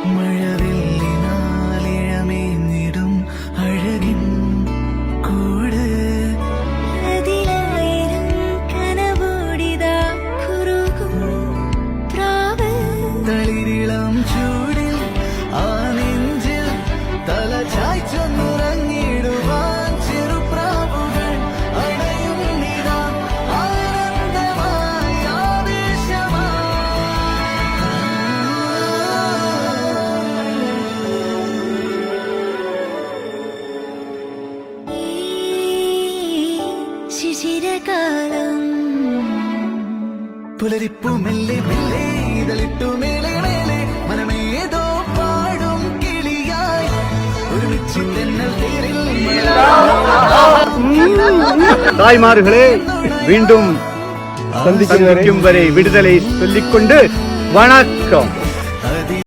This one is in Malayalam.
മഴവില്ലിനാലിഴമേഞ്ഞിടും അഴകിൻ കൂട് അതിലായിരം കനവോടിതാ കുറുകും പ്രാവ് തളിരിളം ചൂടിൽ ആ നെഞ്ചിൽ തല ചായ്ച്ചൊന്നുറങ്ങിടുവാൻ ചെറുപ്രാവുകൾ അണയുന്നിതാ ആനന്ദമായി ഈ ശിശിരകാലം പുലരിപ്പു മെല്ലെ മെല്ലെ ഇതളിട്ടു മേലെ മേലെ മനമേതോ പാടും കിളിയായി ഒരുമിച്ച് തെന്നൽ തേരിൽ தாய்மார்களே மீண்டும் சந்திக்கும் வரை விடுதலை சொல்லிக்கொண்டு வணக்கம்.